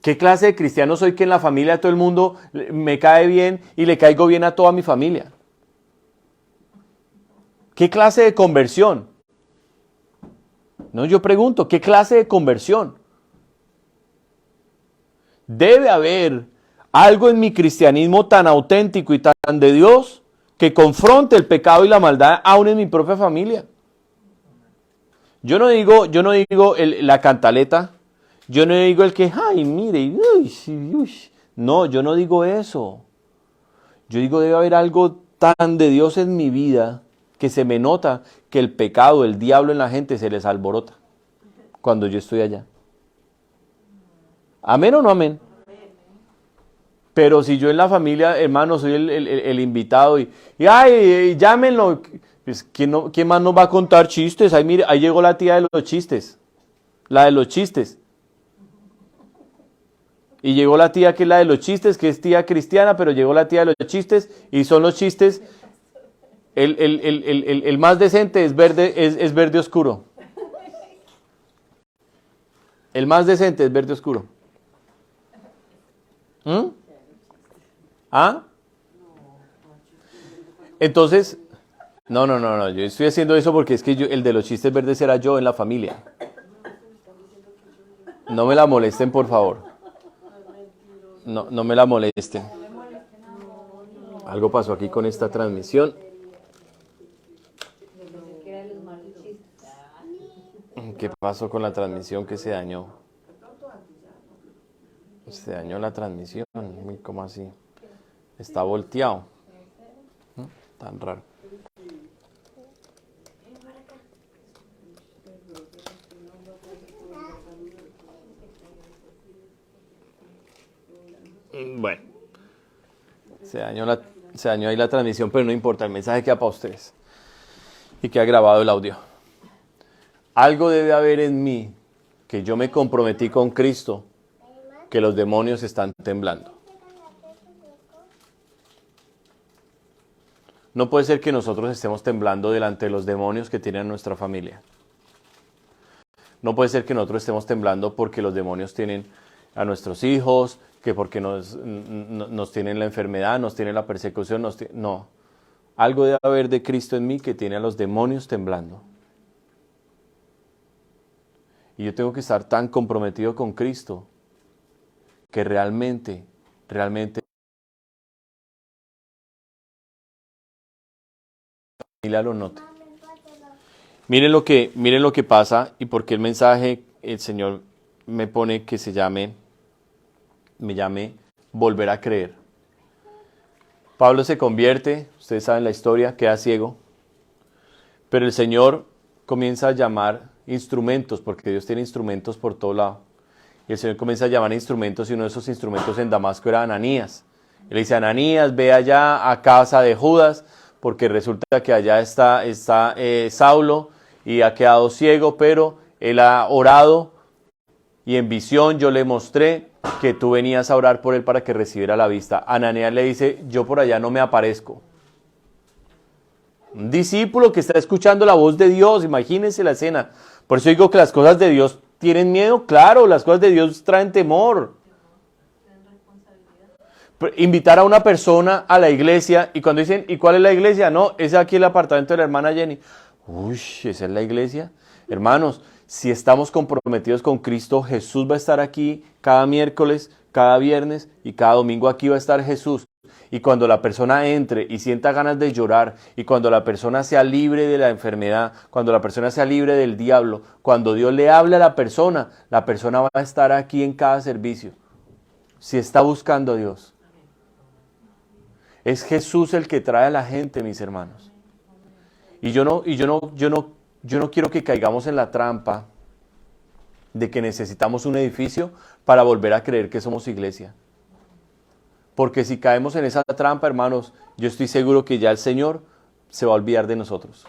¿Qué clase de cristiano soy que en la familia de todo el mundo me cae bien y le caigo bien a toda mi familia? ¿Qué clase de conversión? No, yo pregunto, ¿qué clase de conversión? Debe haber algo en mi cristianismo tan auténtico y tan de Dios que confronte el pecado y la maldad aún en mi propia familia. Yo no digo la cantaleta, yo no digo el que, ay, mire, uy, uy. No, yo no digo eso. Yo digo, debe haber algo tan de Dios en mi vida que se me nota que el pecado, el diablo en la gente se les alborota cuando yo estoy allá. ¿Amén o no amén? Pero si yo en la familia, hermano, soy el invitado y ay, llámenlo, pues, ¿quién más nos va a contar chistes? Ay, mire, ahí llegó la tía de los chistes, la de los chistes. Y llegó la tía que es la de los chistes, que es tía cristiana, pero llegó la tía de los chistes y son los chistes, el más decente es verde oscuro. El más decente es verde oscuro. ¿Mm? ¿Ah? Entonces, no, yo estoy haciendo eso porque es que el de los chistes verdes era yo en la familia. No me la molesten, por favor. No me la molesten. Algo pasó aquí con esta transmisión. ¿Qué pasó con la transmisión que se dañó? Se dañó la transmisión. ¿Cómo así? Está volteado. Tan raro. Bueno. Se dañó ahí la transmisión, pero no importa. El mensaje queda para ustedes. Y queda grabado el audio. Algo debe haber en mí que yo me comprometí con Cristo, que los demonios están temblando. No puede ser que nosotros estemos temblando delante de los demonios que tienen nuestra familia. No puede ser que nosotros estemos temblando porque los demonios tienen a nuestros hijos, que porque nos tienen la enfermedad, nos tienen la persecución. No. Algo debe haber de Cristo en mí que tiene a los demonios temblando. Y yo tengo que estar tan comprometido con Cristo que realmente lo note. Miren lo que pasa y porque el mensaje el Señor me pone que me llame volver a creer. Pablo se convierte, ustedes saben la historia, queda ciego, pero el Señor comienza a llamar instrumentos, porque Dios tiene instrumentos por todo lado. Y el Señor comienza a llamar instrumentos y uno de esos instrumentos en Damasco era Ananías. Él dice, Ananías, ve allá a casa de Judas, porque resulta que allá está Saulo y ha quedado ciego, pero él ha orado y en visión yo le mostré que tú venías a orar por él para que recibiera la vista. Ananías le dice, yo por allá no me aparezco. Un discípulo que está escuchando la voz de Dios, imagínense la escena. Por eso digo que las cosas de Dios tienen miedo, claro, las cosas de Dios traen temor. Invitar a una persona a la iglesia y cuando dicen, ¿y cuál es la iglesia? No, ese aquí el apartamento de la hermana Jenny. Uy, ¿esa es la iglesia? Hermanos, si estamos comprometidos con Cristo, Jesús va a estar aquí cada miércoles, cada viernes y cada domingo aquí va a estar Jesús. Y cuando la persona entre y sienta ganas de llorar, y cuando la persona sea libre de la enfermedad, cuando la persona sea libre del diablo, cuando Dios le hable a la persona va a estar aquí en cada servicio. Si está buscando a Dios. Es Jesús el que trae a la gente, mis hermanos. Y yo no quiero que caigamos en la trampa de que necesitamos un edificio para volver a creer que somos iglesia. Porque si caemos en esa trampa, hermanos, yo estoy seguro que ya el Señor se va a olvidar de nosotros.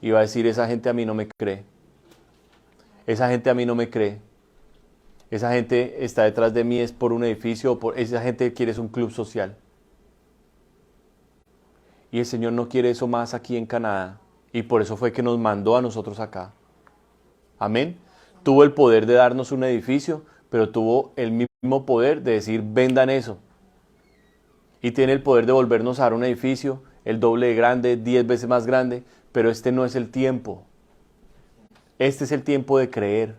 Y va a decir, esa gente a mí no me cree. Esa gente a mí no me cree. Esa gente está detrás de mí es por un edificio, esa gente quiere es un club social. Y el Señor no quiere eso más aquí en Canadá. Y por eso fue que nos mandó a nosotros acá. Amén. Tuvo el poder de darnos un edificio, pero tuvo el mismo poder de decir, vendan eso. Y tiene el poder de volvernos a dar un edificio, el doble de grande, 10 veces más grande, pero este no es el tiempo. Este es el tiempo de creer.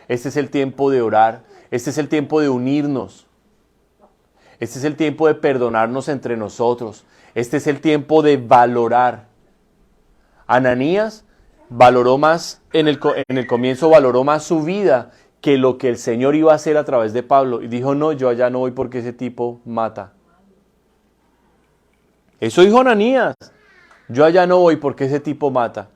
Este es el tiempo de orar. Este es el tiempo de unirnos. Este es el tiempo de perdonarnos entre nosotros. Este es el tiempo de valorar. Ananías valoró más, en el comienzo valoró más su vida que lo que el Señor iba a hacer a través de Pablo. Y dijo, no, yo allá no voy porque ese tipo mata. Eso dijo Ananías. Yo allá no voy porque ese tipo mata.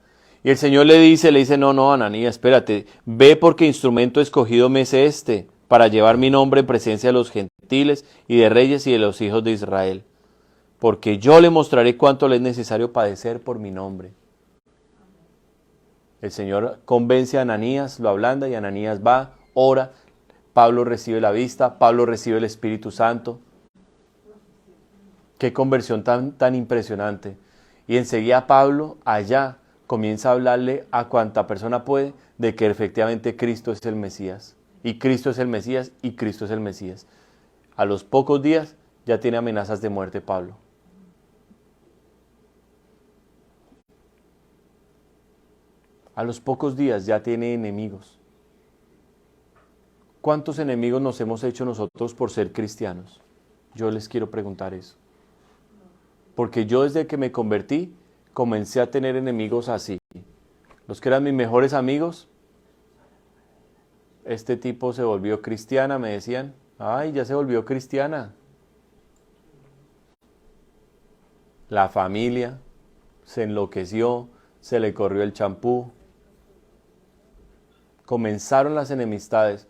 Y el Señor le dice, no, Ananías, espérate, ve porque instrumento escogido me es este, para llevar mi nombre en presencia de los gentiles y de reyes y de los hijos de Israel. Porque yo le mostraré cuánto le es necesario padecer por mi nombre. El Señor convence a Ananías, lo ablanda y Ananías va, ora, Pablo recibe la vista, Pablo recibe el Espíritu Santo. Qué conversión tan impresionante. Y enseguida Pablo allá comienza a hablarle a cuanta persona puede de que efectivamente Cristo es el Mesías. Y Cristo es el Mesías y Cristo es el Mesías. A los pocos días ya tiene amenazas de muerte Pablo. A los pocos días ya tiene enemigos. ¿Cuántos enemigos nos hemos hecho nosotros por ser cristianos? Yo les quiero preguntar eso. Porque yo desde que me convertí, comencé a tener enemigos así. Los que eran mis mejores amigos, este tipo se volvió cristiana, me decían. Ay, ya se volvió cristiana. La familia se enloqueció, se le corrió el champú. Comenzaron las enemistades.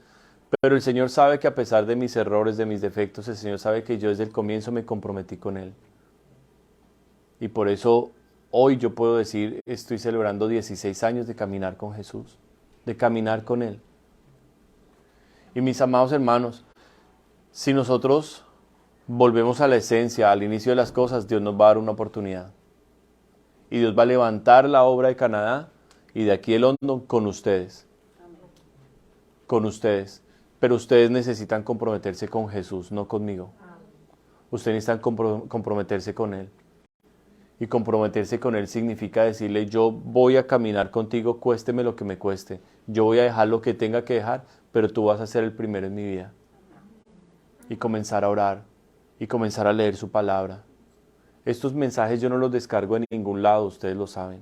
Pero el Señor sabe que a pesar de mis errores, de mis defectos, el Señor sabe que yo desde el comienzo me comprometí con Él. Y por eso hoy yo puedo decir, estoy celebrando 16 años de caminar con Jesús, de caminar con Él. Y mis amados hermanos, si nosotros volvemos a la esencia, al inicio de las cosas, Dios nos va a dar una oportunidad. Y Dios va a levantar la obra de Canadá y de aquí el London con ustedes. Con ustedes. Pero ustedes necesitan comprometerse con Jesús, no conmigo. Ustedes necesitan comprometerse con Él. Y comprometerse con Él significa decirle, yo voy a caminar contigo, cuésteme lo que me cueste. Yo voy a dejar lo que tenga que dejar, pero tú vas a ser el primero en mi vida. Y comenzar a orar, y comenzar a leer su palabra. Estos mensajes yo no los descargo en ningún lado, ustedes lo saben.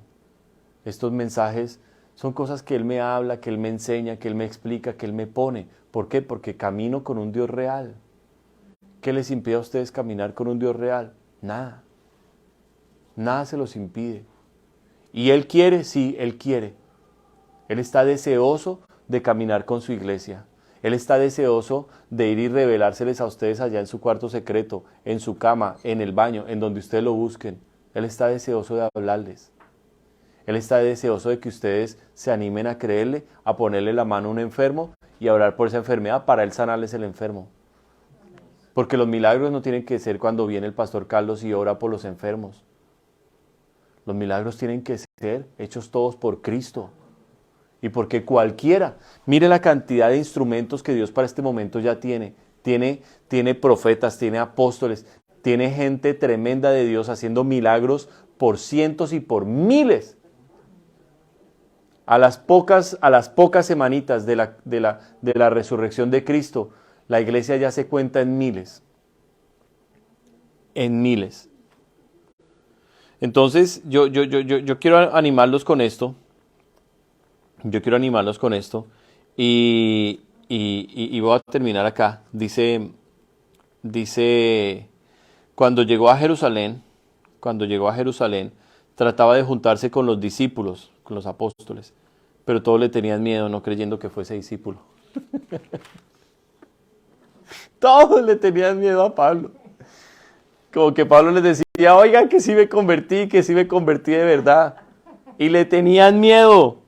Estos mensajes son cosas que Él me habla, que Él me enseña, que Él me explica, que Él me pone. ¿Por qué? Porque camino con un Dios real. ¿Qué les impide a ustedes caminar con un Dios real? Nada. Nada se los impide. ¿Y Él quiere? Sí, Él quiere. Él está deseoso de caminar con su iglesia. Él está deseoso de ir y revelárseles a ustedes allá en su cuarto secreto, en su cama, en el baño, en donde ustedes lo busquen. Él está deseoso de hablarles. Él está deseoso de que ustedes se animen a creerle, a ponerle la mano a un enfermo y a orar por esa enfermedad para Él sanarles el enfermo. Porque los milagros no tienen que ser cuando viene el pastor Carlos y ora por los enfermos. Los milagros tienen que ser hechos todos por Cristo. Y porque cualquiera, mire la cantidad de instrumentos que Dios para este momento ya tiene. Tiene profetas, tiene apóstoles, tiene gente tremenda de Dios haciendo milagros por cientos y por miles. A las pocas semanitas de la resurrección de Cristo, la iglesia ya se cuenta en miles. En miles. Entonces, yo quiero animarlos con esto. Yo quiero animarlos con esto. Y voy a terminar acá. Dice, cuando llegó a Jerusalén, trataba de juntarse con los discípulos, con los apóstoles, pero todos le tenían miedo, no creyendo que fuese discípulo. Todos le tenían miedo a Pablo. Como que Pablo les decía, oigan, que sí me convertí de verdad. Y le tenían miedo.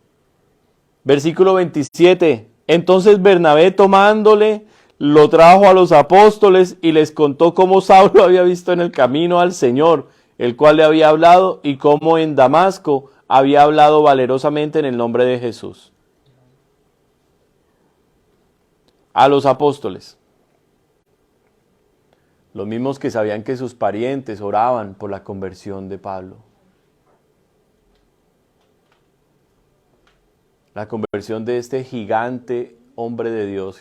Versículo 27. Entonces Bernabé, tomándole, lo trajo a los apóstoles y les contó cómo Saulo había visto en el camino al Señor, el cual le había hablado, y cómo en Damasco había hablado valerosamente en el nombre de Jesús. A los apóstoles. Los mismos que sabían que sus parientes oraban por la conversión de Pablo. La conversión de este gigante hombre de Dios,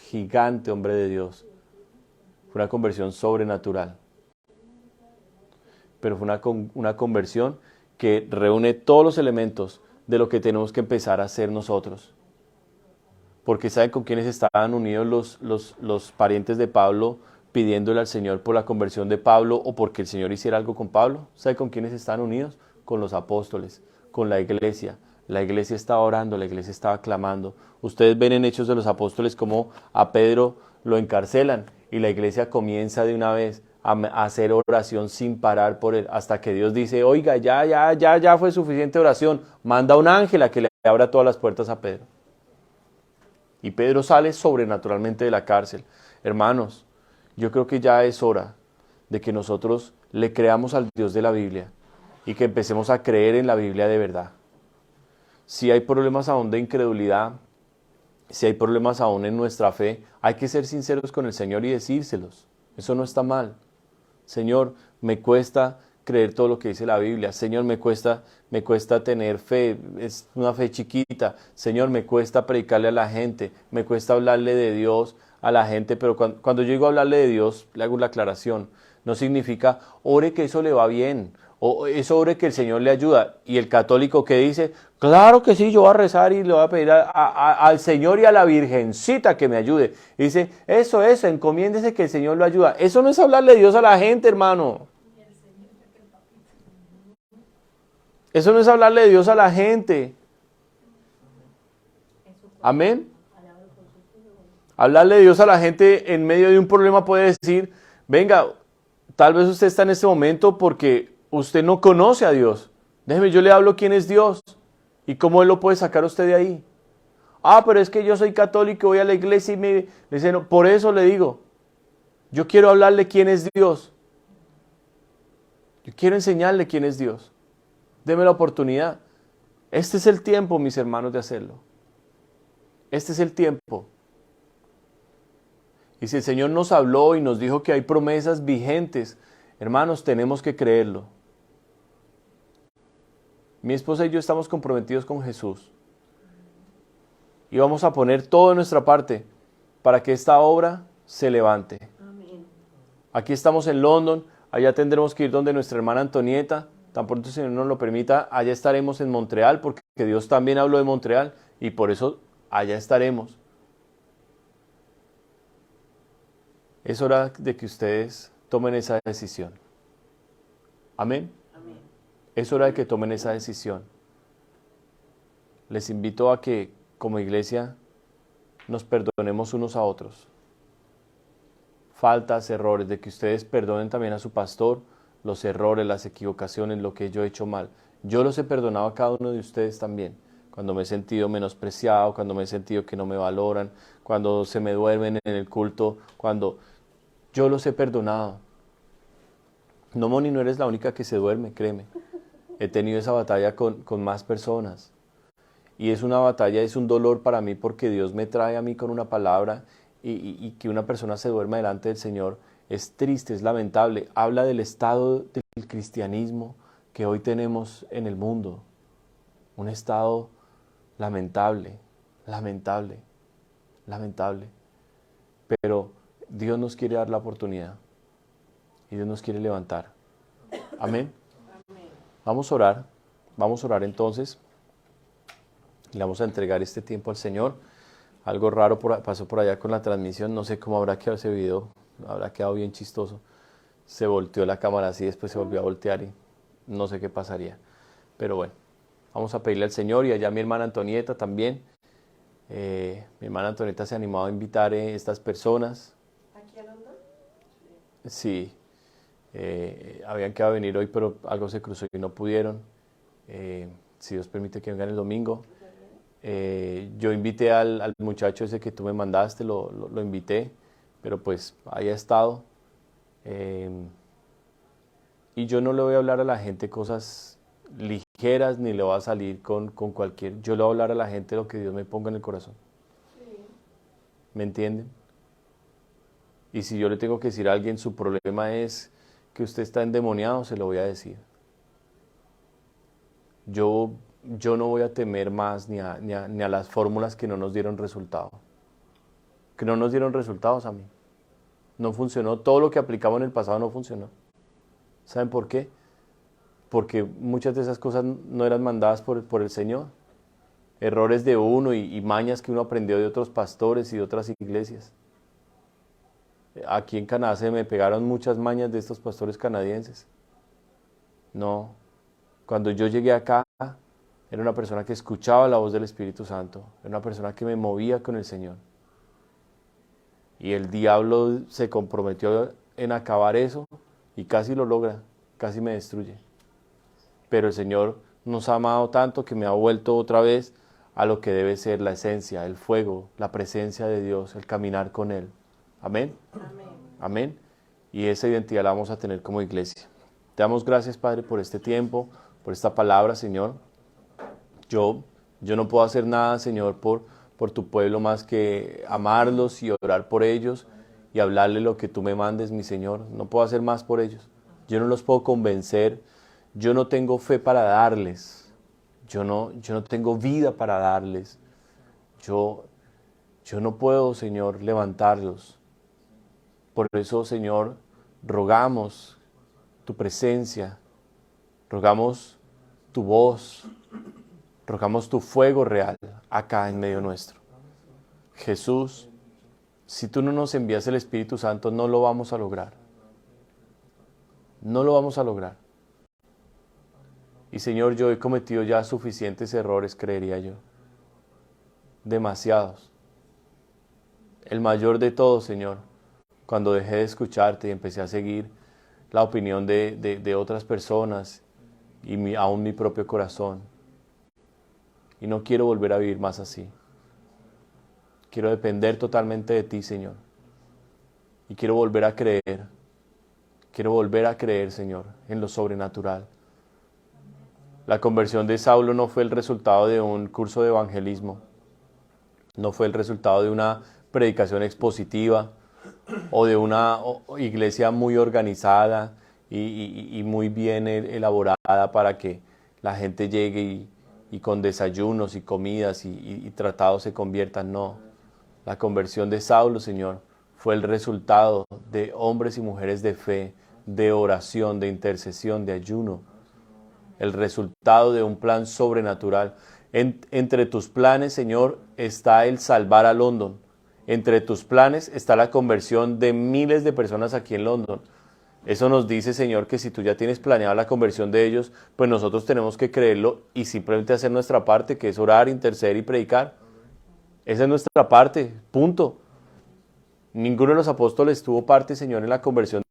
fue una conversión sobrenatural. Pero fue una conversión que reúne todos los elementos de lo que tenemos que empezar a hacer nosotros. Porque ¿saben con quiénes estaban unidos los parientes de Pablo pidiéndole al Señor por la conversión de Pablo o porque el Señor hiciera algo con Pablo? ¿Saben con quiénes estaban unidos? Con los apóstoles, con la iglesia. La iglesia estaba orando, la iglesia estaba clamando. Ustedes ven en Hechos de los Apóstoles cómo a Pedro lo encarcelan y la iglesia comienza de una vez a hacer oración sin parar por él, hasta que Dios dice, oiga, ya fue suficiente oración, manda un ángel a que le abra todas las puertas a Pedro. Y Pedro sale sobrenaturalmente de la cárcel. Hermanos, yo creo que ya es hora de que nosotros le creamos al Dios de la Biblia y que empecemos a creer en la Biblia de verdad. Si hay problemas aún de incredulidad, si hay problemas aún en nuestra fe, hay que ser sinceros con el Señor y decírselos. Eso no está mal. Señor, me cuesta creer todo lo que dice la Biblia. Señor, me cuesta tener fe, es una fe chiquita. Señor, me cuesta predicarle a la gente, me cuesta hablarle de Dios a la gente, pero cuando yo digo hablarle de Dios, le hago la aclaración. No significa, ore que eso le va bien, o eso ore que el Señor le ayuda. Y el católico que dice, claro que sí, yo voy a rezar y le voy a pedir al Señor y a la Virgencita que me ayude. Y dice, eso, encomiéndese que el Señor lo ayuda. Eso no es hablarle de Dios a la gente, hermano. Eso no es hablarle de Dios a la gente. Amén. Hablarle de Dios a la gente en medio de un problema puede decir, venga, tal vez usted está en este momento porque usted no conoce a Dios. Déjeme, yo le hablo quién es Dios y cómo Él lo puede sacar a usted de ahí. Ah, pero es que yo soy católico, voy a la iglesia y me dice, no, por eso le digo, yo quiero hablarle quién es Dios. Yo quiero enseñarle quién es Dios. Deme la oportunidad. Este es el tiempo, mis hermanos, de hacerlo. Este es el tiempo. Y si el Señor nos habló y nos dijo que hay promesas vigentes, hermanos, tenemos que creerlo. Mi esposa y yo estamos comprometidos con Jesús. Y vamos a poner todo de nuestra parte para que esta obra se levante. Amén. Aquí estamos en London, allá tendremos que ir donde nuestra hermana Antonieta, tan pronto el Señor nos lo permita, allá estaremos en Montreal, porque Dios también habló de Montreal, y por eso allá estaremos. Es hora de que ustedes tomen esa decisión. Amén. Amén. Es hora de que tomen esa decisión. Les invito a que, como iglesia, nos perdonemos unos a otros. Faltas, errores, de que ustedes perdonen también a su pastor los errores, las equivocaciones, lo que yo he hecho mal. Yo los he perdonado a cada uno de ustedes también. Cuando me he sentido menospreciado, cuando me he sentido que no me valoran, cuando se me duermen en el culto, cuando yo los he perdonado. No, Moni, no eres la única que se duerme, créeme. He tenido esa batalla con más personas. Y es una batalla, es un dolor para mí porque Dios me trae a mí con una palabra y que una persona se duerma delante del Señor es triste, es lamentable. Habla del estado del cristianismo que hoy tenemos en el mundo. Un estado lamentable, lamentable, lamentable. Pero Dios nos quiere dar la oportunidad y Dios nos quiere levantar. Amén. Vamos a orar entonces. Le vamos a entregar este tiempo al Señor. Algo raro pasó por allá con la transmisión, no sé cómo habrá quedado ese video, habrá quedado bien chistoso. Se volteó la cámara así, después se volvió a voltear y no sé qué pasaría. Pero bueno, Vamos a pedirle al Señor, y allá mi hermana Antonieta también. Mi hermana Antonieta se animó a invitar estas personas. ¿Aquí a London? Sí, habían quedado a venir hoy, pero algo se cruzó y no pudieron. Si Dios permite que vengan el domingo. Yo invité al muchacho ese que tú me mandaste, lo invité, pero pues ahí ha estado. Y yo no le voy a hablar a la gente cosas ligeras, ni le voy a salir con cualquier... Yo le voy a hablar a la gente lo que Dios me ponga en el corazón. ¿Me entienden? Y si yo le tengo que decir a alguien, su problema es que usted está endemoniado, se lo voy a decir. Yo no voy a temer más ni a las fórmulas que no nos dieron resultado. Que no nos dieron resultados a mí. No funcionó. Todo lo que aplicamos en el pasado no funcionó. ¿Saben por qué? Porque muchas de esas cosas no eran mandadas por el Señor. Errores de uno y mañas que uno aprendió de otros pastores y de otras iglesias. Aquí en Canadá se me pegaron muchas mañas de estos pastores canadienses. No. Cuando yo llegué acá, era una persona que escuchaba la voz del Espíritu Santo. Era una persona que me movía con el Señor. Y el diablo se comprometió en acabar eso y casi lo logra, casi me destruye. Pero el Señor nos ha amado tanto que me ha vuelto otra vez a lo que debe ser la esencia, el fuego, la presencia de Dios, el caminar con Él. Amén. Amén. Amén. Y esa identidad la vamos a tener como iglesia. Te damos gracias, Padre, por este tiempo, por esta palabra, Señor. Yo no puedo hacer nada, Señor, por tu pueblo más que amarlos y orar por ellos y hablarle lo que tú me mandes, mi Señor. No puedo hacer más por ellos. Yo no los puedo convencer. Yo no tengo fe para darles. Yo no tengo vida para darles. Yo no puedo, Señor, levantarlos. Por eso, Señor, rogamos tu presencia, rogamos tu voz, rogamos tu fuego real acá en medio nuestro. Jesús, si tú no nos envías el Espíritu Santo, no lo vamos a lograr. No lo vamos a lograr. Y Señor, yo he cometido ya suficientes errores, creería yo. Demasiados. El mayor de todos, Señor, cuando dejé de escucharte y empecé a seguir la opinión de otras personas y aún mi propio corazón. Y no quiero volver a vivir más así. Quiero depender totalmente de ti, Señor. Y quiero volver a creer. Quiero volver a creer, Señor, en lo sobrenatural. La conversión de Saulo no fue el resultado de un curso de evangelismo. No fue el resultado de una predicación expositiva o de una iglesia muy organizada y muy bien elaborada para que la gente llegue y con desayunos y comidas y tratados se conviertan. No. La conversión de Saulo, Señor, fue el resultado de hombres y mujeres de fe, de oración, de intercesión, de ayuno. El resultado de un plan sobrenatural. Entre tus planes, Señor, está el salvar a London. Entre tus planes está la conversión de miles de personas aquí en London. Eso nos dice, Señor, que si tú ya tienes planeada la conversión de ellos, pues nosotros tenemos que creerlo y simplemente hacer nuestra parte, que es orar, interceder y predicar. Esa es nuestra parte, punto. Ninguno de los apóstoles tuvo parte, Señor, en la conversión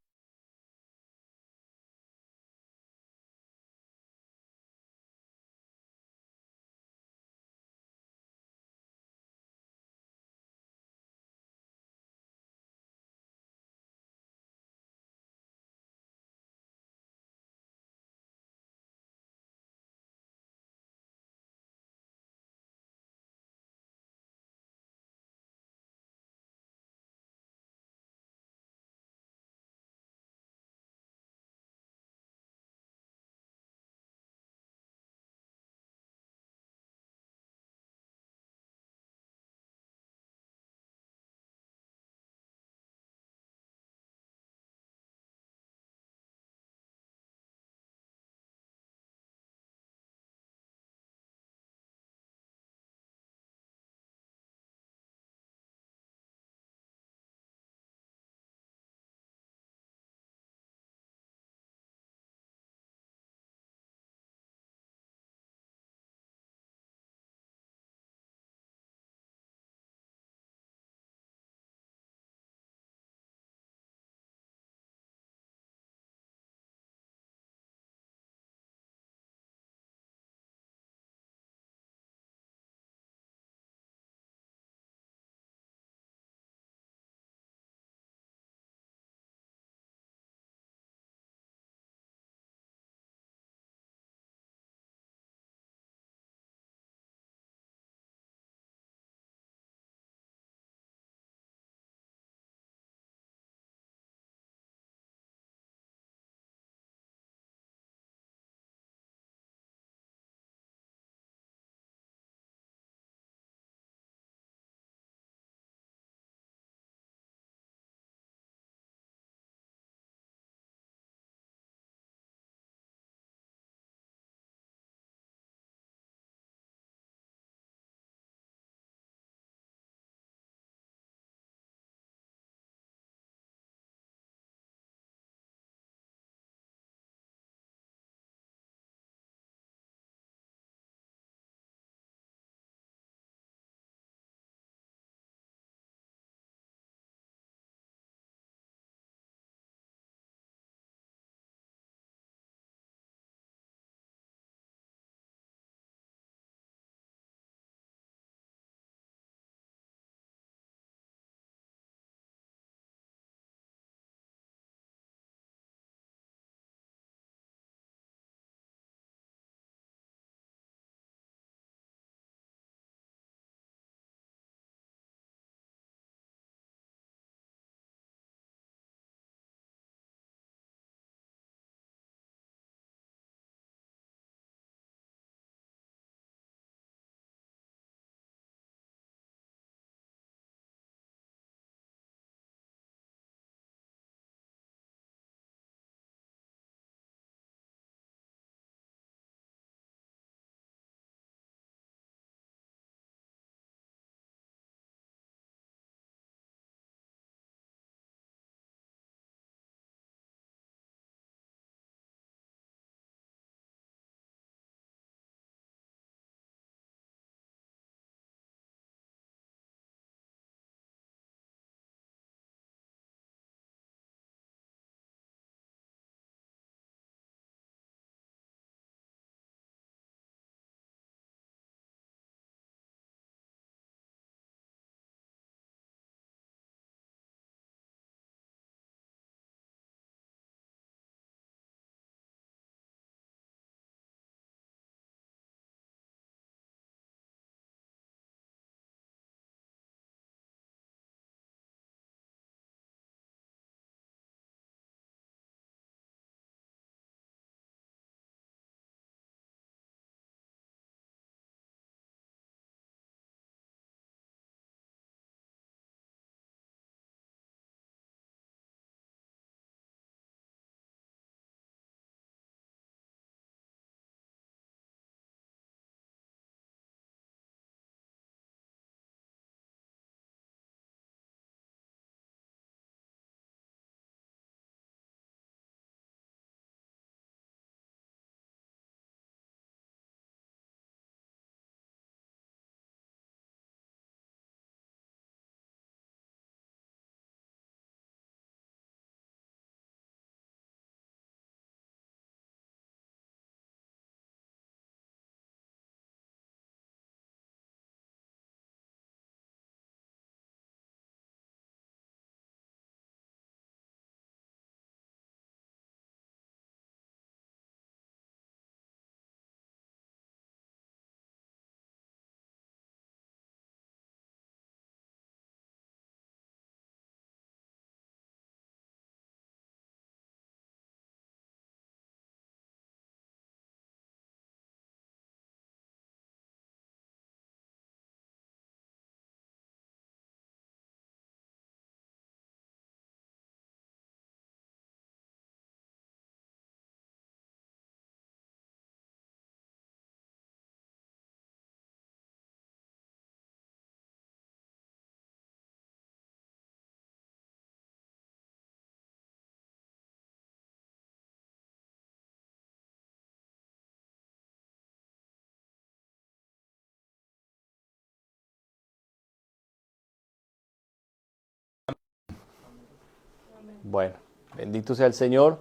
Bueno, bendito sea el Señor.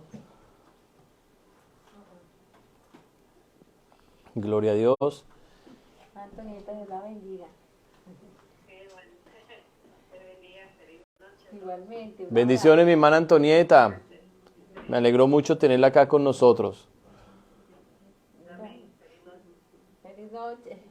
Gloria a Dios. Antonieta, Dios la bendiga. Igualmente. Bendiciones, mi hermana Antonieta. Me alegró mucho tenerla acá con nosotros. Feliz noche.